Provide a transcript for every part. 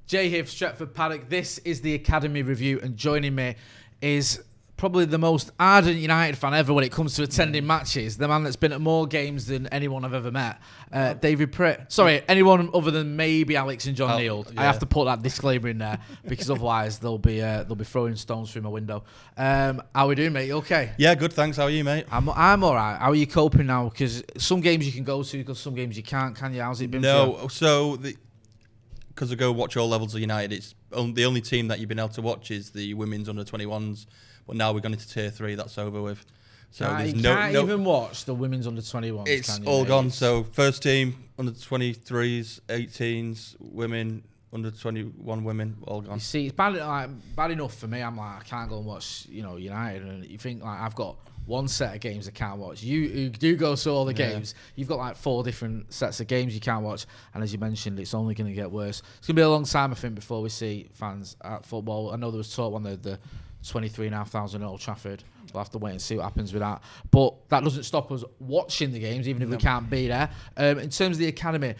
Jay here for Stretford Paddock. This is the Academy Review, and joining me is probably the most ardent United fan ever when it comes to attending matches. The man that's been at more games than anyone I've ever met, David Pritt. Sorry, anyone other than maybe Alex and John Neal. Yeah. I have to put that disclaimer in there because otherwise they'll be throwing stones through my window. How are we doing, mate? You okay? Yeah, good. Thanks. How are you, mate? I'm all right. How are you coping now? Because some games you can go to, because some games you can't. Can you? How's it been? No, so because I go watch all levels of United, it's the only team that you've been able to watch is the women's under 21s. But now we're going into tier 3. That's over with. So there's you can't even watch the women's under 21s. It's all gone. So first team under 23s, 18s, women under 21 women, all gone. You see, it's bad enough for me. I'm like, I can't go and watch, United, and you think like I've got one set of games I can't watch. You do go to all the games. You've got like 4 different sets of games you can't watch, and as you mentioned, it's only going to get worse. It's going to be a long time, I think, before we see fans at football. I know there was talk on the 23,500 at Old Trafford. We'll have to wait and see what happens with that. But that doesn't stop us watching the games, even if we can't be there. In terms of the academy,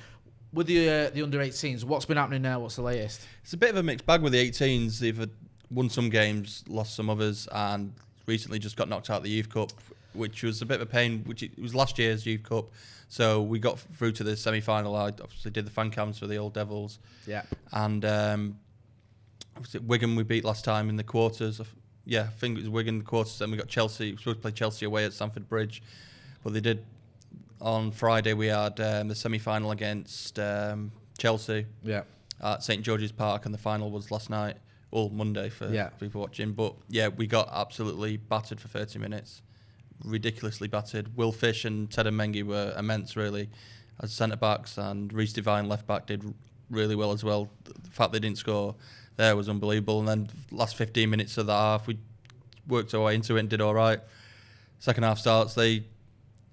with the under 18s, what's been happening now? What's the latest? It's a bit of a mixed bag with the 18s. They've won some games, lost some others, and recently just got knocked out of the Youth Cup, which was a bit of a pain. It was last year's Youth Cup, so we got through to the semi-final. I obviously did the fan cams for the Old Devils. Yeah. And Wigan we beat last time in the quarters. I think it was Wigan in the quarters. Then we got Chelsea. We were supposed to play Chelsea away at Stamford Bridge, but they did. On Friday we had the semi-final against Chelsea at St George's Park, and the final was last night. Monday for people watching. But we got absolutely battered for 30 minutes. Ridiculously battered. Will Fish and Ted and Mengi were immense, really, as centre-backs, and Reece Devine, left-back, did really well as well. The fact they didn't score there was unbelievable. And then last 15 minutes of the half, we worked our way into it and did all right. Second half starts, they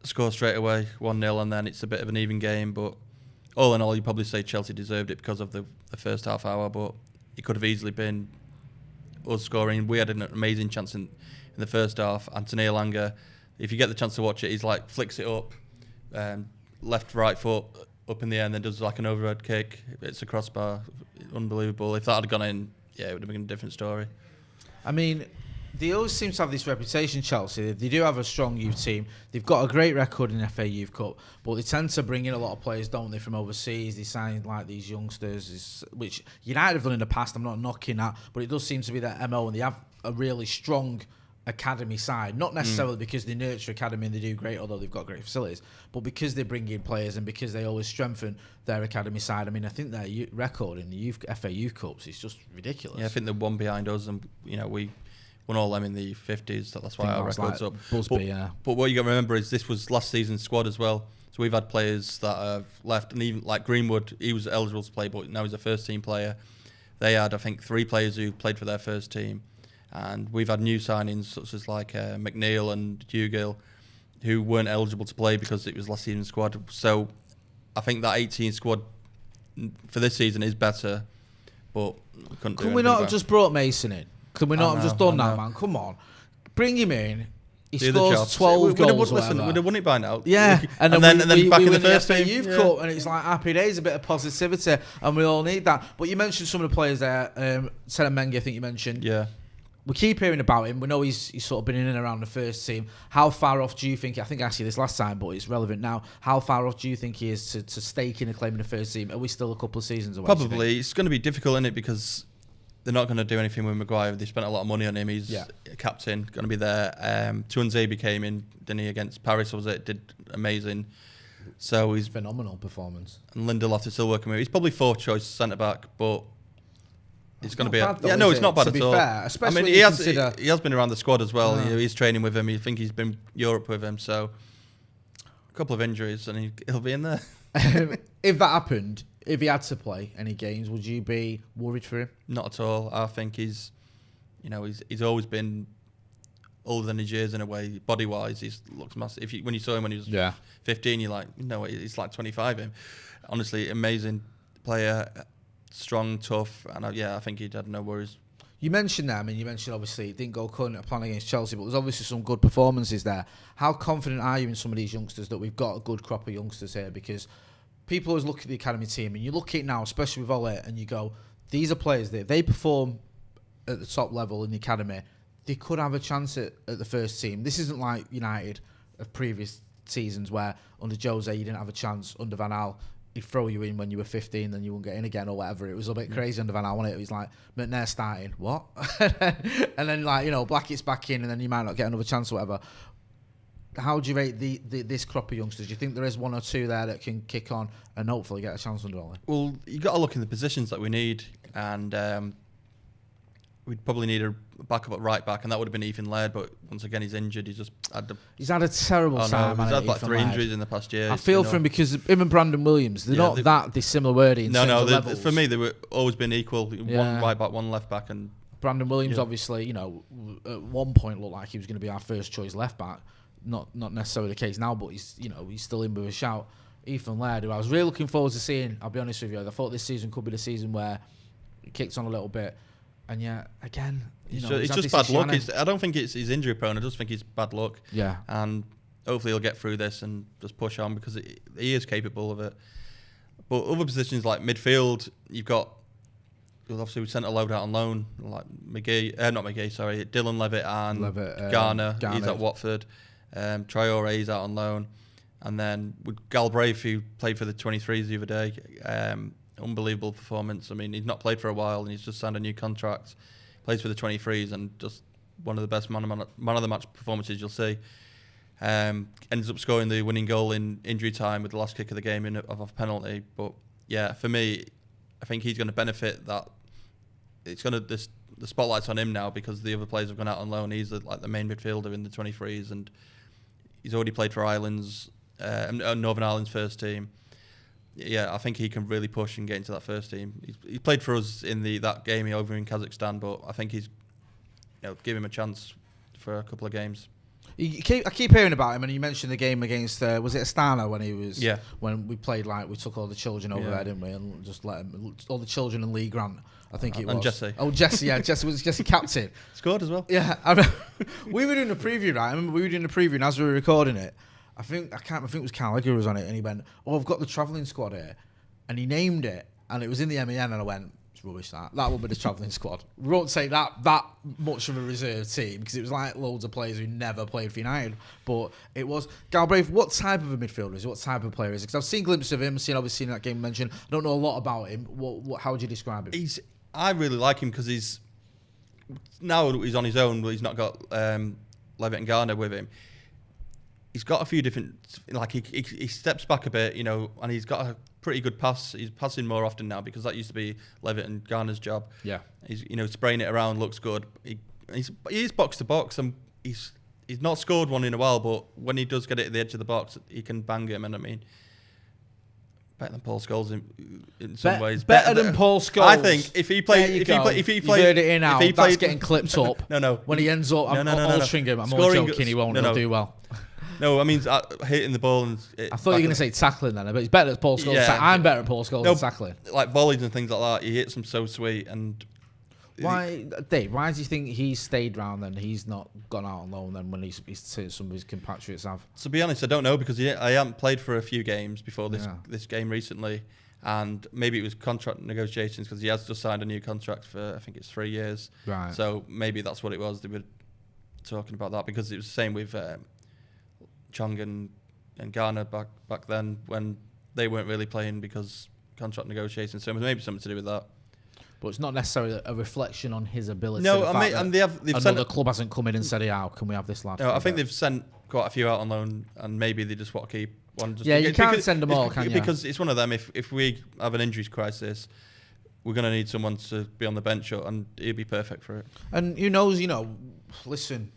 score straight away, 1-0, and then it's a bit of an even game. But all in all, you probably say Chelsea deserved it because of the first half hour, but it could have easily been us scoring. We had an amazing chance in the first half. Anthony Elanga, if you get the chance to watch it, he's like flicks it up, left, right foot up in the air, and then does like an overhead kick. It's a crossbar. Unbelievable. If that had gone in, it would have been a different story. I mean, they always seem to have this reputation, Chelsea. They do have a strong youth team. They've got a great record in FA Youth Cup, but they tend to bring in a lot of players, don't they, from overseas. They sign like these youngsters, which United have done in the past. I'm not knocking that, but it does seem to be their MO, and they have a really strong academy side. Not necessarily because they nurture academy and they do great, although they've got great facilities, but because they bring in players and because they always strengthen their academy side. I mean, I think their record in the FA Youth Cups is just ridiculous. Yeah, I think they're one behind us, and we won all them in the 50s. That's why our record's up. But what you got to remember is this was last season's squad as well. So we've had players that have left, and even like Greenwood, he was eligible to play, but now he's a first team player. They had, I think, 3 players who played for their first team. And we've had new signings such as like McNeil and Hugill, who weren't eligible to play because it was last season's squad. So I think that 18 squad for this season is better, but we couldn't do Can we not have just brought Mason in? Can we not have just done that, man? Come on. Bring him in. He scores 12 goals. Listen, we'd have won it by now. Yeah. And then back in the first FA team. Youth Cup, and it's like happy days, a bit of positivity, and we all need that. But you mentioned some of the players there. Ted and Mengi, I think you mentioned. Yeah. We keep hearing about him. We know he's sort of been in and around the first team. How far off do you think, I think I asked you this last time, but it's relevant now, how far off do you think he is to staking a claim in the first team? Are we still a couple of seasons away? Probably. It's going to be difficult, isn't it? Because they're not going to do anything with Maguire. They spent a lot of money on him. He's a captain, going to be there. Tuanzebe came in, didn't he, against Paris, was it? Did amazing. So he's phenomenal performance. And Lindelof is still working with him. He's probably 4th choice centre-back, but it's going to be it's not bad at all. Fair, especially, I mean, he has been around the squad as well. He's training with him. I think he's been Europe with him. So a couple of injuries and he'll be in there. If that happened, if he had to play any games, would you be worried for him? Not at all. I think he's always been older than his years in a way. Body wise, he looks massive. When you saw him when he was 15, you're like, no, he's like 25. Him, honestly, amazing player. Strong, tough, and I think he'd had no worries. You mentioned that. I mean, you mentioned obviously it didn't go according to plan against Chelsea, but there's obviously some good performances there. How confident are you in some of these youngsters that we've got a good crop of youngsters here? Because people always look at the academy team, and you look at it now, especially with Ole, and you go, these are players that if they perform at the top level in the academy, they could have a chance at the first team. This isn't like United of previous seasons where under Jose you didn't have a chance, under Van Gaal he'd throw you in when you were 15, then you wouldn't get in again or whatever. It was a bit crazy under Van Gaal, wasn't it? It was like, McNair starting, what? And then like, Blackett's back in and then you might not get another chance or whatever. How do you rate this crop of youngsters? Do you think there is one or two there that can kick on and hopefully get a chance under Ollie? Well, you got to look in the positions that we need, and we'd probably need a backup at right back, and that would have been Ethan Laird. But once again, he's injured. He's had a terrible time. He's had like 3 injuries in the past year. I feel for him because him and Brandon Williams, they're not that dissimilar wording. For me, they were always been equal. One right back, one left back, and Brandon Williams obviously, at one point looked like he was going to be our first choice left back. Not necessarily the case now, but he's still in with a shout. Ethan Laird, who I was really looking forward to seeing. I'll be honest with you, I thought this season could be the season where he kicks on a little bit, and yet again, it's just bad luck. I don't think he's injury prone. I just think he's bad luck. Yeah, and hopefully he'll get through this and just push on because he is capable of it. But other positions like midfield, you've got. Obviously, we sent a load out on loan, like Dylan Levitt and Garner. He's at Watford. Traore's out on loan, and then with Galbraith, who played for the 23s the other day, unbelievable performance. I mean, he's not played for a while, and he's just signed a new contract. Plays for the 23s, and just one of the best man of the match performances you'll see. Ends up scoring the winning goal in injury time with the last kick of the game of a penalty. But yeah, for me, I think he's going to benefit that. It's going to the spotlight's on him now because the other players have gone out on loan. He's like the main midfielder in the 23s, and he's already played for Ireland's Northern Ireland's first team. Yeah, I think he can really push and get into that first team. He played for us in that game over in Kazakhstan, but I think give him a chance for a couple of games. I keep hearing about him, and you mentioned the game against was it Astana when he was? Yeah. When we played, like we took all the children over there, didn't we? And just let him, all the children and Lee Grant, I think it was. And Jesse. Oh, Jesse, yeah, Jesse captain. Scored as well. Yeah, we were doing a preview, right? I remember we were doing a preview, and as we were recording it, I think it was Carl Egger was on it, and he went, "Oh, I've got the travelling squad here," and he named it, and it was in the MEN, and I went, "It's rubbish that will be the travelling squad. We won't say that much of a reserve team because it was like loads of players who never played for United, but it was Galbraith. What type of a midfielder is he? What type of player is he? Because I've seen glimpses of him, obviously in that game mentioned. I don't know a lot about him. How would you describe him? I really like him because he's on his own, but he's not got Levitt and Garner with him. He's got a few different, like he steps back a bit, and he's got a pretty good pass. He's passing more often now because that used to be Levitt and Garner's job. Yeah, he's spraying it around, looks good. He is box to box, and he's not scored one in a while, but when he does get it at the edge of the box, he can bang him. And I mean, better than Paul Scholes in some ways. Better than Paul Scholes. I think if he played, you heard it in now. That's getting clipped up. No. When he ends up, I'm altering him. I'm all joking. He won't. He'll do well. No, I mean hitting the ball and. I thought you were going to say tackling then, but he's better at Paul Scholes. Yeah, I'm better at Paul Scholes than tackling. Like volleys and things like that, he hits them so sweet. And why, Dave? Why do you think he's stayed round then? He's not gone out on loan then when he's some of his compatriots have. To be honest, I don't know because I haven't played for a few games before this game recently, and maybe it was contract negotiations because he has just signed a new contract for I think it's 3 years. Right. So maybe that's what it was. They were talking about that because it was the same with. Chung and Garner back then when they weren't really playing because contract negotiations. So maybe something to do with that. But it's not necessarily a reflection on his ability. No, and they've another club hasn't come in and said, "How can we have this lad?" No, I think they've sent quite a few out on loan, and maybe they just want to keep one. You can't send them all, can you? Because it's one of them. If we have an injuries crisis, we're going to need someone to be on the bench, and he'd be perfect for it. And who knows? Listen,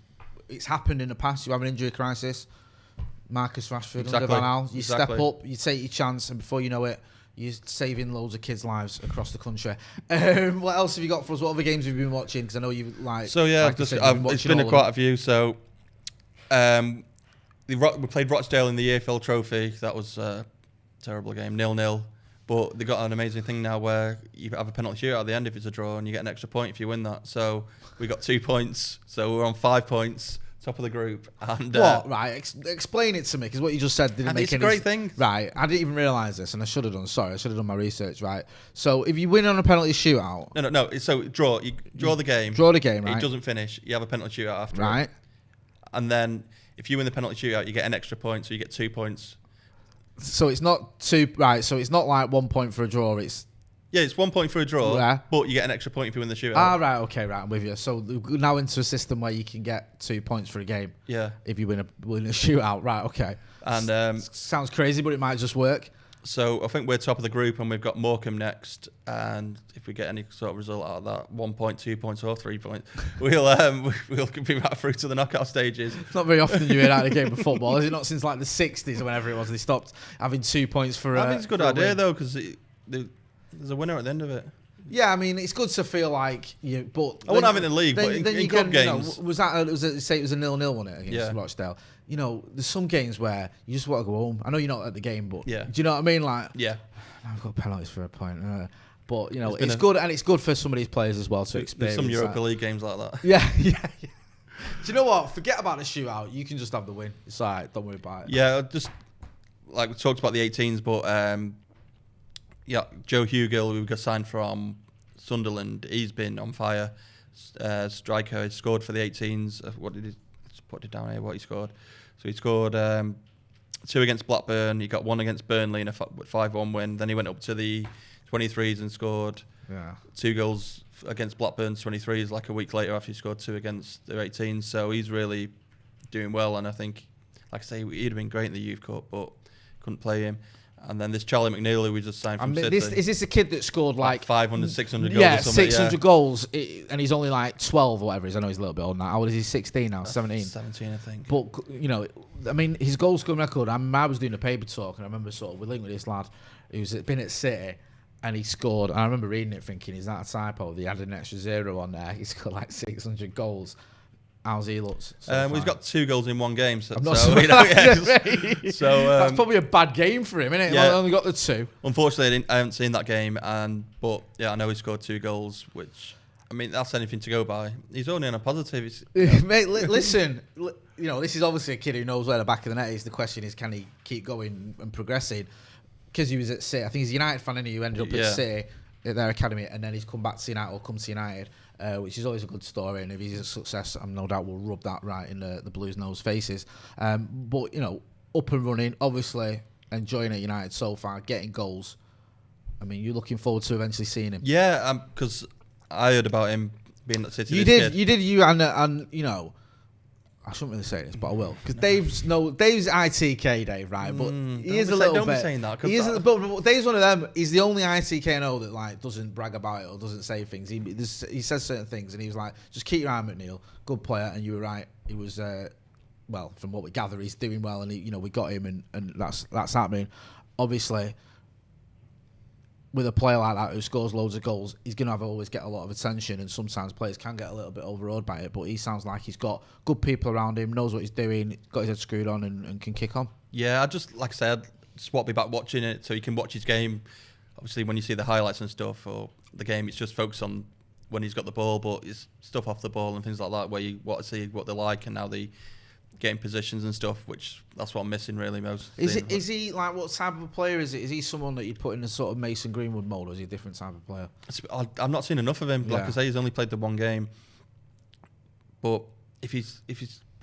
it's happened in the past. You have an injury crisis. Marcus Rashford under Van Gaal. You step up, you take your chance, and before you know it, you're saving loads of kids' lives across the country. What else have you got for us? What other games have you been watching? Because I know you like. So yeah, it's been quite a few. So we played Rochdale in the EFL Trophy. That was a terrible game, 0-0. But they got an amazing thing now where you have a penalty shootout at the end if it's a draw, and you get an extra point if you win that. So we got 2 points. So we're on 5 points top of the group. And what? Right, explain it to me, because what you just said didn't make it's any a great thing. Right, I didn't even realise this, and I should have done. Sorry, I should have done my research. Right, so if you win on a penalty shootout, No. So draw. You draw the game. Draw the game. Right. It doesn't finish. You have a penalty shootout after. Right. And then if you win the penalty shootout, you get an extra point, so you get 2 points. So it's not two. Right. So it's not like 1 point for a draw. It's it's 1 point for a draw, yeah. But you get an extra point if you win the shootout. Right. Okay. Right. I'm with you. So we're now into a system where you can get 2 points for a game. Yeah. If you win a shootout. Right. Okay. And sounds crazy, but it might just work. So I think we're top of the group, and we've got Morecambe next. And if we get any sort of result out of that, 1 point, 2 points, or 3 points, we'll be right through to the knockout stages. It's not very often you hear that in a game of football, is it? Not since like the 60s or whenever it was they stopped having 2 points for. I think it's a good idea though, because there's a winner at the end of it. Yeah, I mean it's good to feel like you. But I wouldn't have it in the league, but in club games, was it say it was a 0-0 wasn't it against Yeah. Rochdale? You know, there's some games where you just want to go home. I know you're not at the game, but Yeah. do you know what I mean? Like, yeah, I've got penalties for a point. But you know, it's good, and it's good for some of these players as well to experience. There's some Europa League games like that. Yeah. Do you know what? Forget about the shootout. You can just have the win. It's all right. Don't worry about it. Yeah, just like we talked about the 18s, but Joe Hugill, who got signed from Sunderland, he's been on fire. Striker, he scored for the 18s. What did he? Let's put it down here. What he scored. So he scored 2 against Blackburn. He got 1 against Burnley in a 5-1 win. Then he went up to the 23s and scored 2 goals against Blackburn's 23s like a week later after he scored 2 against their 18s. So he's really doing well, and I think, like I say, he'd have been great in the Youth Cup, but couldn't play him. And then this Charlie McNeil, who we just signed from City. Is this a kid that scored like 500, 600 goals yeah, or something? 600 goals, and he's only like 12 or whatever. I know he's a little bit older now. How old is he? 16 now, 17? 17, I think. But, you know, I mean, his goal scoring record, I was doing a paper talk, and I remember sort of, we linked with this lad who's been at City, and he scored, and I remember reading it thinking, is that a typo? He had an extra 0 on there. He scored like 600 goals. How's he looked? He's got 2 goals in 1 game. So, I'm not so, that's probably a bad game for him, isn't it? Yeah. He only got the 2. Unfortunately, I haven't seen that game, but yeah, I know he scored 2 goals, which, I mean, that's anything to go by. He's only on a positive. Mate, listen, you know, this is obviously a kid who knows where the back of the net is. The question is, can he keep going and progressing? Because he was at City. I think he's a United fan, and he ended up at City at their academy, and then he's come back to United or come to United, which is always a good story. And if he's a success, I'm no doubt will rub that right in the Blues' nose faces. But you know, up and running, obviously enjoying at United so far, getting goals. I mean, you're looking forward to eventually seeing him. Yeah, because I heard about him being at City. You did, and you know. I shouldn't really say this, but I will, because Dave's ITK, Dave, right? But he is a little bit. Don't be saying that. He isn't. But Dave's one of them. He's the only ITK I know that like doesn't brag about it or doesn't say things. He says certain things, and he was like, "Just keep your eye on McNeil, good player." And you were right. He was well, from what we gather, he's doing well, and we got him, and that's happening. Obviously, with a player like that who scores loads of goals, he's going to always get a lot of attention, and sometimes players can get a little bit overawed by it, but he sounds like he's got good people around him, knows what he's doing, got his head screwed on, and can kick on. Yeah, I just, like I said, just want to be back watching it so you can watch his game. Obviously, when you see the highlights and stuff, or the game, it's just focused on when he's got the ball, but it's stuff off the ball and things like that, where you want to see what they're like and how they get in positions and stuff, which that's what I'm missing really most. Is he like, what type of a player is it? Is he someone that you'd put in a sort of Mason Greenwood mould, or is he a different type of player? I've not seen enough of him. Like I say, he's only played the 1 game. But if he's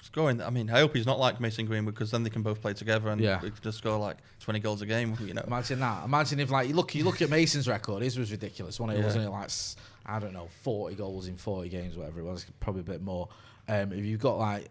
scoring, I mean, I hope he's not like Mason Greenwood, because then they can both play together and we can just score like 20 goals a game. You know, imagine that. Imagine if like you look at Mason's record. His was ridiculous. It wasn't like, I don't know, 40 goals in 40 games, whatever it was, probably a bit more. If you've got like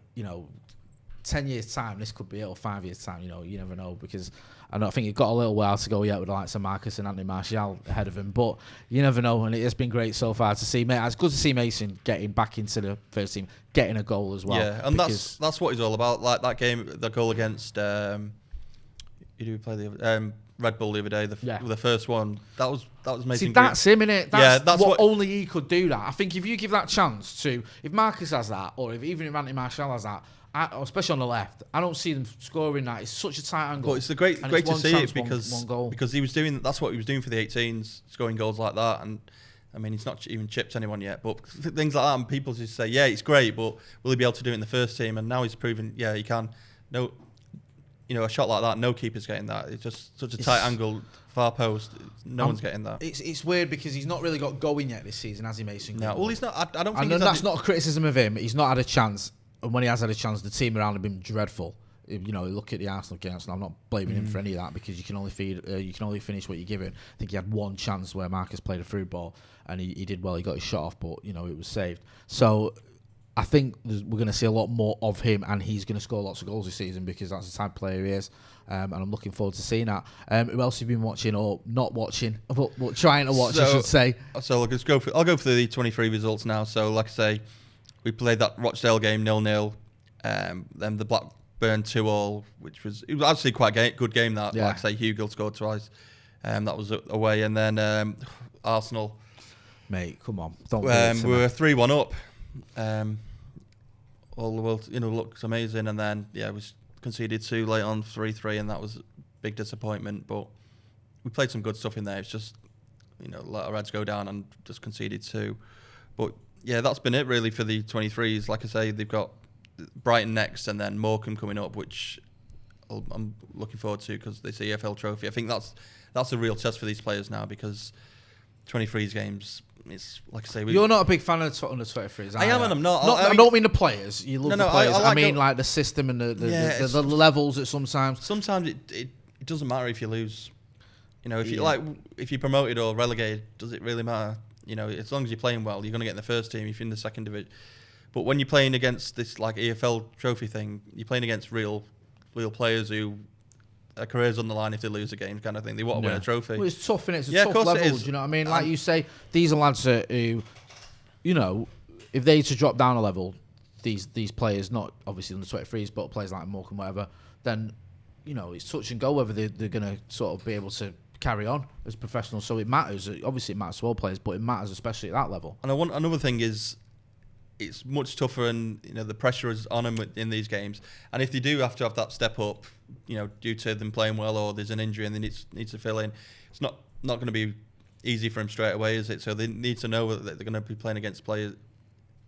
10 years time, this could be it, or 5 years time, you never know, because I think you've got a little while to go yet with the likes of Marcus and Anthony Martial ahead of him, but you never know, and it has been great so far to see. It's good to see Mason getting back into the first team, getting a goal as well. Yeah, and that's what he's all about. Like that game, the goal against who did we play Red Bull the other day, the first one, that was Mason. See, that's him, innit? That's what only he could do that. I think if you give that chance to, if Marcus has that, or if Anthony Martial has that, especially on the left, I don't see them scoring that. It's such a tight angle. But it's great to see it because one goal. Because he was doing, that's what he was doing for the 18s, scoring goals like that, and I mean, he's not even chipped anyone yet, but things like that, and people just say, yeah, it's great, but will he be able to do it in the first team? And now he's proven, yeah, he can. No, a shot like that, no keeper's getting that. It's just such a tight angle, far post. No one's getting that. It's weird because he's not really got going yet this season, has he, Mason? No, well, he's not. I don't think. And that's not a criticism of him. He's not had a chance, and when he has had a chance, the team around him have been dreadful. Look at the Arsenal games, and I'm not blaming him for any of that because you can only finish what you're given. I think he had one chance where Marcus played a through ball, and he did well. He got his shot off, but it was saved. So I think we're going to see a lot more of him, and he's going to score lots of goals this season because that's the type of player he is, and I'm looking forward to seeing that. Who else have you been watching or not watching, but trying to watch, I should say? So I'll go for the 23 results now. So like I say, we played that Rochdale game 0-0, then the Blackburn 2-2, which was actually quite a good game. That like I say, Hugill scored twice. That was away, and then Arsenal. Mate, come on! Don't we were 3-1 up. All the world, looks amazing, and then we conceded 2 late on 3-3, and that was a big disappointment. But we played some good stuff in there. It's just let our heads go down and just conceded 2. But yeah, that's been it really for the 23s. Like I say, they've got Brighton next, and then Morecambe coming up, which I'm looking forward to because this EFL Trophy. I think that's a real test for these players now because 23s games. It's like I say, you're not a big fan of under 23s. I am, and I'm not. I don't mean the players. You love the players. I mean like the system and the levels. That sometimes it doesn't matter if you lose. If you're promoted or relegated, does it really matter? As long as you're playing well, you're going to get in the first team if you're in the second division. But when you're playing against this like EFL Trophy thing, you're playing against real players who their careers on the line if they lose a game, kind of thing. They want to win a trophy. Well, it's tough, and it's a tough level. Do you know what I mean? Like you say, these are lads who, if they to drop down a level, these players, not obviously under 23s, but players like Morecambe, whatever, then it's touch and go whether they're going to sort of be able to carry on as professionals. So it matters. Obviously, it matters to all players, but it matters especially at that level. And another thing is, it's much tougher, and the pressure is on them in these games. And if they do have to have that step up, due to them playing well, or there's an injury and they need to fill in, it's not going to be easy for them straight away, is it? So they need to know that they're going to be playing against players,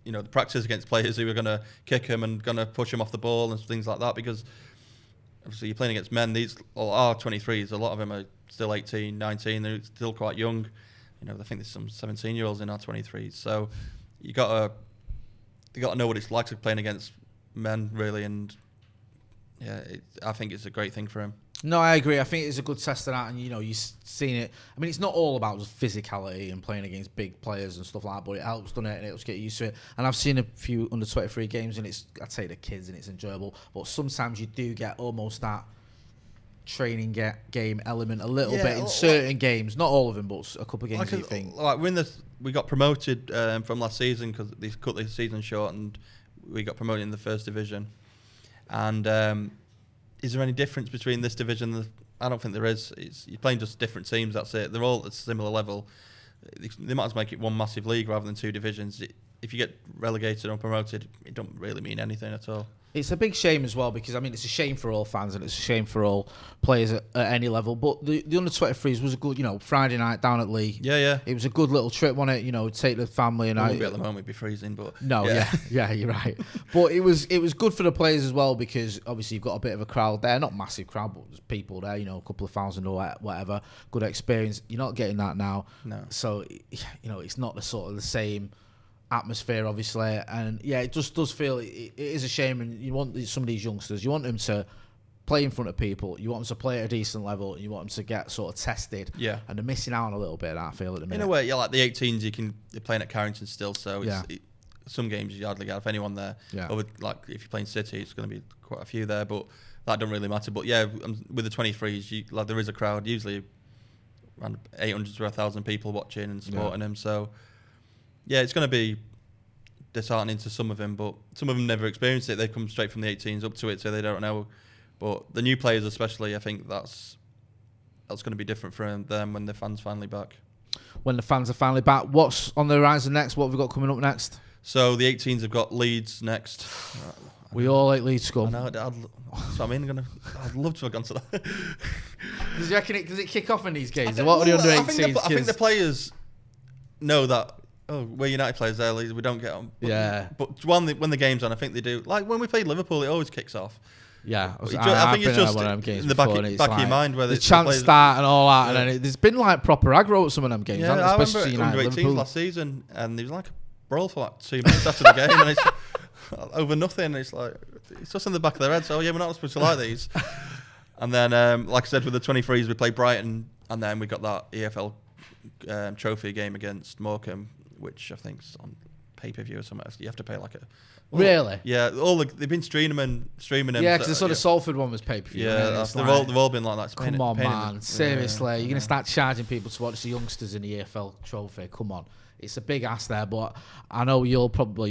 the practice against players who are going to kick them and going to push them off the ball and things like that. Because obviously you're playing against men. These are 23s. A lot of them are still 18, 19. They're still quite young. I think there's some 17-year-olds in our 23s. So you got to know what it's like to playing against men, really, and I think it's a great thing for him. No, I agree. I think it's a good test of that, and you've seen it. I mean, it's not all about just physicality and playing against big players and stuff like that, but it helps, doesn't it? And it helps get used to it. And I've seen a few under 23 games, and I'd say the kids, and it's enjoyable. But sometimes you do get almost that training game element a little bit in certain games, not all of them, but a couple of games. You think like we got promoted from last season because they cut the season short, and we got promoted in the first division. And is there any difference between this division and I don't think there is. You're playing just different teams, that's it. They're all at a similar level. They might as well make it one massive league rather than 2 divisions. If you get relegated or promoted, it don't really mean anything at all. It's a big shame as well because, it's a shame for all fans and it's a shame for all players at any level. But the under-23s was a good, Friday night down at Lee. Yeah. It was a good little trip, wasn't it? Take the family and it won't be at the moment, it'd be freezing, but... No, yeah, you're right. But it was good for the players as well because, obviously, you've got a bit of a crowd there. Not massive crowd, but there's people there, a couple of thousand or whatever. Good experience. You're not getting that now. No. So, it's not the sort of the same atmosphere, obviously, and it just does feel it is a shame. And you want some of these youngsters, you want them to play in front of people, you want them to play at a decent level, and you want them to get sort of tested. Yeah, and they're missing out on a little bit of that, I feel, at the minute. In a way, like the 18s, they're playing at Carrington still, so some games you hardly get anyone there. Yeah. Or like if you're playing City, it's going to be quite a few there, but that don't really matter. But with the 23s, there is a crowd, usually around 800 to 1,000 people watching and supporting them. So. Yeah, it's going to be disheartening to some of them, but some of them never experienced it. They come straight from the 18s up to it, so they don't know. But the new players especially, I think that's going to be different for them when the fans finally back. When the fans are finally back, what's on the horizon next? What have we got coming up next? So the 18s have got Leeds next. We all like Leeds scum. I know. So I mean, I'd love to have gone to that. Does it kick off in these games? What are the under 18s? I think the players... know that. Oh, we're United players there. We don't get on. But when the game's on, I think they do. Like when we played Liverpool, it always kicks off. Yeah, I think it's just in the back of your mind where the chance start and all that, and then there's been like proper aggro at some of them games. Yeah, especially I remember United last season, and there was like a brawl for like 2 minutes after the game, and it's over nothing. It's like it's just in the back of their head. So yeah, we're not supposed to like these. And then, like I said, with the 23s, we played Brighton, and then we got that EFL Trophy game against Morecambe, which I think's on pay-per-view or something. You have to pay like a. Really? Yeah, they've been streaming them. Yeah, because the sort of Salford one was pay-per-view. Yeah, they've all been like that. Come on, man. Seriously, you're going to start charging people to watch the youngsters in the EFL Trophy. Come on. It's a big ask there, but I know you're probably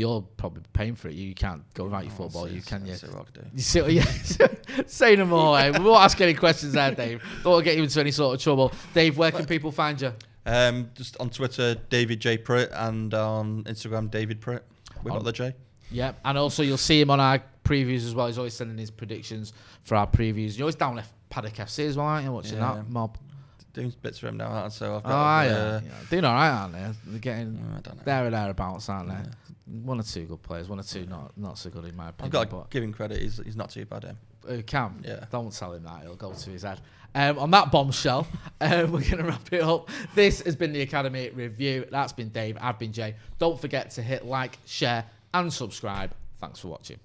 paying for it. You can't go without your football, can you? You see, yeah. Say no more. We won't ask any questions there, Dave. Don't want to get you into any sort of trouble. Dave, where can people find you? Just on Twitter, David J Pritt, and on Instagram, David Pritt. We got the J. Yeah, and also you'll see him on our previews as well. He's always sending his predictions for our previews. You're always down at Paddock FC as well, aren't you? Watching that mob. Doing bits for him now, so I've got. Doing all right, aren't they? They're getting there or thereabouts, aren't they? One or two good players, one or two not so good in my opinion. I've got to give him credit. He's not too bad, him. Cam, don't tell him that. It'll go to his head. On that bombshell, we're going to wrap it up. This has been the Academy Review. That's been Dave. I've been Jay. Don't forget to hit like, share, and subscribe. Thanks for watching.